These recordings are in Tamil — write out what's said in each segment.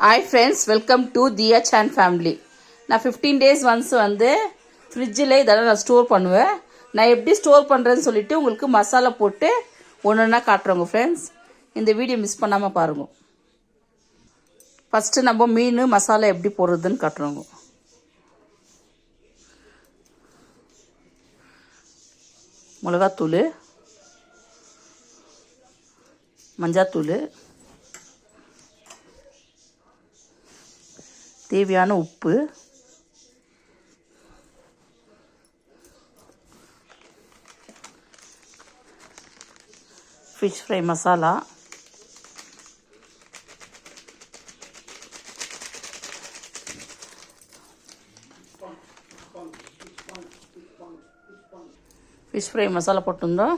Hi friends, welcome to Diya Chan family. நான் 15 days once வந்து ஃப்ரிட்ஜில் இதெல்லாம் நான் ஸ்டோர் பண்ணுவேன். நான் எப்படி ஸ்டோர் பண்ணுறேன்னு சொல்லிட்டு உங்களுக்கு மசாலா போட்டு ஒன்றா காட்டுறோங்க ஃப்ரெண்ட்ஸ். இந்த வீடியோ மிஸ் பண்ணாமல் பாருங்கள். ஃபஸ்ட்டு நம்ம மீன் மசாலா எப்படி போடுறதுன்னு காட்டுறோங்க. மிளகாத்தூள், மஞ்சாத்தூள், தேவையான உப்பு, fish fry masala, fish fry masala போட்டிருந்தோம்.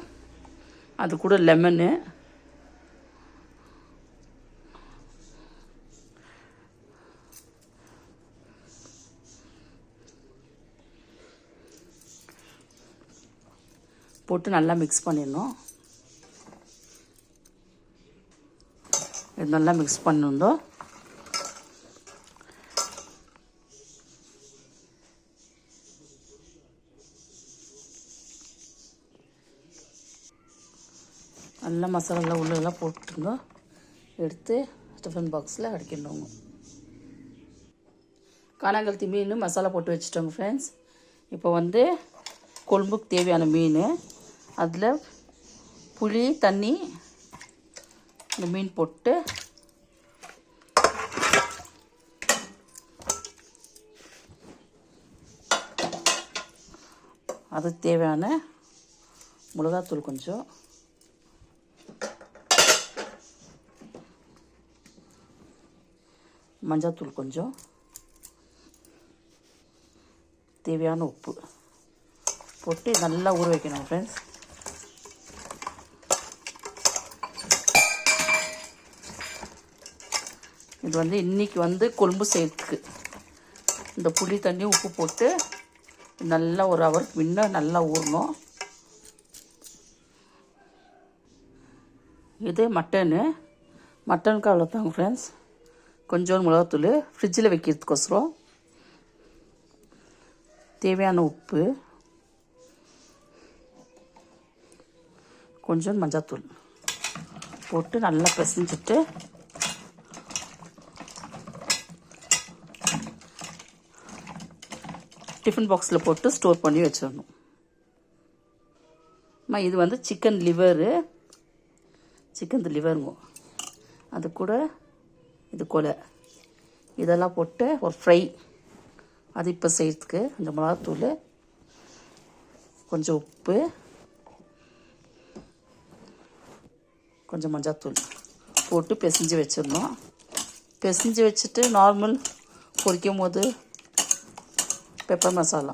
அது கூட லெமனு, போட்டு நல்லா மிக்ஸ் பண்ணிடணும். இது நல்லா மிக்ஸ் பண்ணிருந்தோம். நல்லா மசாலா உள்ளெல்லாம் போட்டுருந்தோம். எடுத்து டிஃபன் பாக்ஸில் அடிக்கிடுவோங்க. கானாங்கழுத்தி மீன் மசாலா போட்டு வச்சுட்டோங்க ஃப்ரெண்ட்ஸ். இப்போ வந்து கொழம்புக்கு தேவையான மீன், அதில் புளி தண்ணி இந்த மீன் போட்டு அதுக்கு தேவையான மிளகாத்தூள் கொஞ்சம், மஞ்சத்தூள் கொஞ்சம், தேவையான உப்பு போட்டு நல்லா ஊற வைக்கணும் ஃப்ரெண்ட்ஸ். இது வந்து இன்றைக்கி வந்து கொழம்பு செய்யறதுக்கு இந்த புளி தண்ணி உப்பு போட்டு நல்லா ஒரு ஹவருக்கு முன்ன நல்லா ஊறணும். இது மட்டனுக்கு அவ்வளோதாங்க ஃப்ரெண்ட்ஸ். கொஞ்சோண்டு மிளகாத்தூள் ஃப்ரிட்ஜில் வைக்கிறதுக்கோசரம், தேவையான உப்பு, கொஞ்சம் மஞ்சத்தூள் போட்டு நல்லா பிசைஞ்சிட்டு டிஃபன் பாக்ஸில் போட்டு ஸ்டோர் பண்ணி வச்சிடணும். இது வந்து சிக்கன் லிவருங்க. அது கூட இது கொலை இதெல்லாம் போட்டு ஒரு ஃப்ரை. அது இப்போ செய்கிறதுக்கு கொஞ்சம் மிளகாத்தூள், கொஞ்சம் உப்பு, கொஞ்சம் மஞ்சத்தூள் போட்டு பிசைஞ்சு வச்சிடணும். பிசைஞ்சு வச்சுட்டு நார்மல் பொரிக்கும் போது பெப்பர் மசாலா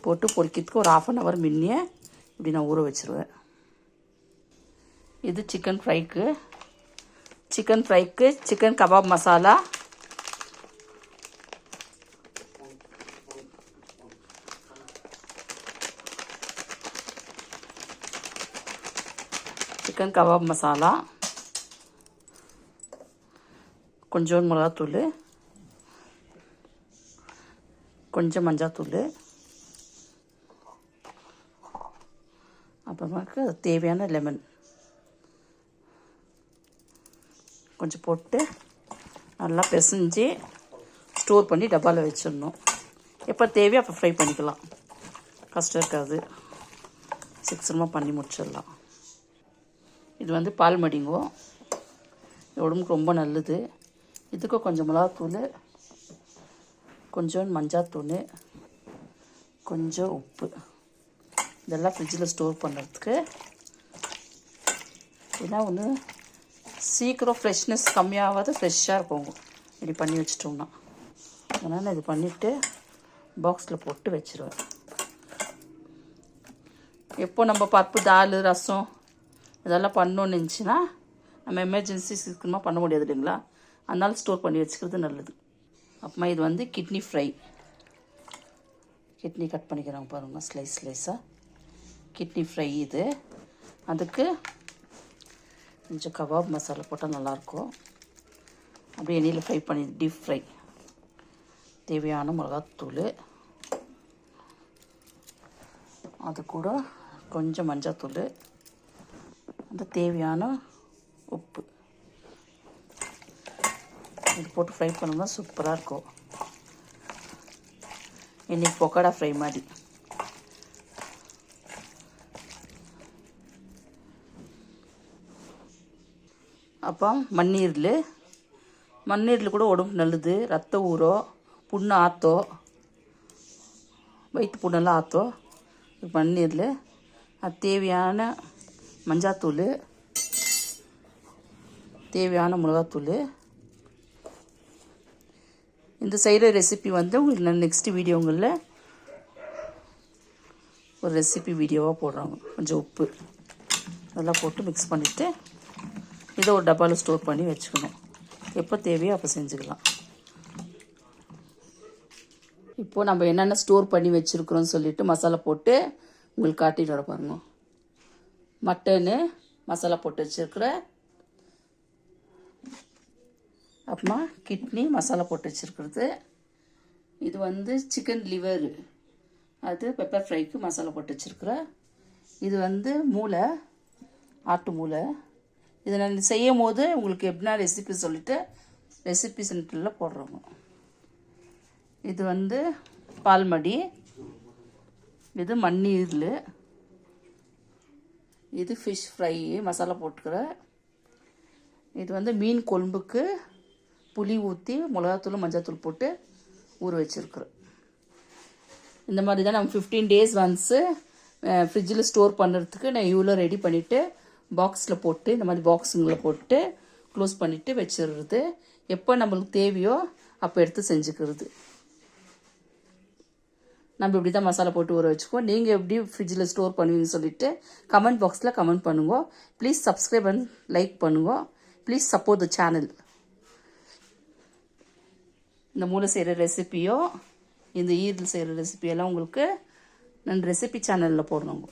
போட்டு பொரிக்கிறதுக்கு ஒரு 1/2 hour முன்னே இப்படி நான் ஊற வச்சுருவேன். இது சிக்கன் ஃப்ரைக்கு சிக்கன் கபாப் மசாலா, சிக்கன் கபாப் மசாலா, கொஞ்சோண்டு மிளகாத்தூள், கொஞ்சம் மஞ்சாத்தூள், அப்புறமாக்கு தேவையான லெமன் கொஞ்சம் போட்டு நல்லா பிசைஞ்சு ஸ்டோர் பண்ணி டப்பாவில் வச்சிடணும். எப்போ தேவையோ அப்போ ஃப்ரை பண்ணிக்கலாம். கஷ்டம் இருக்காது, சீக்கிரமாக பண்ணி முடிச்சிடலாம். இது வந்து பால் மடிங்கோ, உடம்புக்கு ரொம்ப நல்லது. இதுக்கும் கொஞ்சம் மிளகாத்தூள், கொஞ்சம் மஞ்சாத்தூள், கொஞ்சம் உப்பு, இதெல்லாம் ஃப்ரிட்ஜில் ஸ்டோர் பண்ணுறதுக்கு. ஏன்னா ஒன்று சீக்கிரம் ஃப்ரெஷ்னஸ் கம்மியாகாது, ஃப்ரெஷ்ஷாக இருக்குங்க இப்படி பண்ணி வச்சிட்டோம்னா. அதனால் இது பண்ணிவிட்டு பாக்ஸில் போட்டு வச்சுருவேன். எப்போ நம்ம பருப்பு, தால், ரசம் இதெல்லாம் பண்ணோன்னு இருந்துச்சுன்னா நம்ம எமர்ஜென்சி சீக்கிரமாக பண்ண முடியாது இல்லைங்களா, அதனால ஸ்டோர் பண்ணி வச்சுக்கிறது நல்லது. அப்புறமா இது வந்து கிட்னி ஃப்ரை. கிட்னி கட் பண்ணிக்கிறாங்க பாருங்கள், ஸ்லைஸாக கிட்னி ஃப்ரை. இது அதுக்கு கொஞ்சம் கபாப் மசாலா போட்டால் நல்லாயிருக்கும். அப்படியே எண்ணெயில் ஃப்ரை பண்ணி டீப் ஃப்ரை. தேவையான மிளகாத்தூள், அது கூட கொஞ்சம் மஞ்சள்தூள், அந்த தேவையான உப்பு இது போட்டு ஃப்ரை பண்ணோம்னா சூப்பராக இருக்கும். இன்றைக்கி பொக்கடா ஃப்ரை மாதிரி. அப்போ மண்ணீரில் கூட உடம்புக்கு நல்லது. ரத்த ஊறோ, புண்ணு ஆற்றோ, வயிற்று புண்ணெல்லாம் ஆற்றோ மண்ணீரில். அது தேவையான மஞ்சாத்தூள், தேவையான மிளகாத்தூள். இந்த செய்கிற ரெசிபி வந்து உங்களுக்கு நான் நெக்ஸ்ட் வீடியோங்களில் ஒரு ரெசிபி வீடியோவாக போடுறாங்க. கொஞ்சம் உப்பு அதெல்லாம் போட்டு மிக்ஸ் பண்ணிவிட்டு இதை ஒரு டப்பாவில் ஸ்டோர் பண்ணி வச்சுக்கணும். எப்போ தேவையோ அப்போ செஞ்சுக்கலாம். இப்போது நம்ம என்னென்ன ஸ்டோர் பண்ணி வச்சுருக்குறோன்னு சொல்லிவிட்டு மசாலா போட்டு உங்களுக்கு காட்டிட்டு வர பாருங்க. மட்டனு மசாலா போட்டு வச்சுருக்குறேன். அப்புறமா கிட்னி மசாலா போட்டு வச்சுருக்குறது. இது வந்து சிக்கன் லிவர், அது பெப்பர் ஃப்ரைக்கு மசாலா போட்டு வச்சுருக்குறேன். இது வந்து மூளை, ஆட்டு மூளை. இதை நான் செய்யும் போது உங்களுக்கு எப்படின்னா ரெசிபி சொல்லிவிட்டு ரெசிபி சென்டரில் போடுறோங்க. இது வந்து பால்மடி, இது மண்ணீரில், இது ஃபிஷ் ஃப்ரை மசாலா போட்டுக்கிறேன். இது வந்து மீன் குழம்புக்கு புளி ஊற்றி மிளகாத்தூள் மஞ்சள்தூள் போட்டு ஊற வச்சுருக்குறேன். இந்த மாதிரி தான் நம்ம 15 days ஒன்ஸு ஃப்ரிட்ஜில் ஸ்டோர் பண்ணுறதுக்கு நான் இவ்வளோ ரெடி பண்ணிவிட்டு பாக்ஸில் போட்டு இந்த மாதிரி பாக்ஸுங்களை போட்டு க்ளோஸ் பண்ணிவிட்டு வச்சிடுறது. எப்போ நம்மளுக்கு தேவையோ அப்போ எடுத்து செஞ்சுக்கிறது. நம்ம இப்படி தான் மசாலா போட்டு ஊற வச்சுக்குவோம். நீங்கள் எப்படி ஃப்ரிட்ஜில் ஸ்டோர் பண்ணுவீங்கன்னு சொல்லிவிட்டு கமெண்ட் பாக்ஸில் கமெண்ட் பண்ணுங்க. ப்ளீஸ் சப்ஸ்கிரைப் அண்ட் லைக் பண்ணுங்க. Please support the channel. இந்த மூளை செய்கிற ரெசிப்பியோ இந்த ஈரல் செய்கிற ரெசிபியெல்லாம் உங்களுக்கு நான் ரெசிபி சேனலில் போடணுங்க.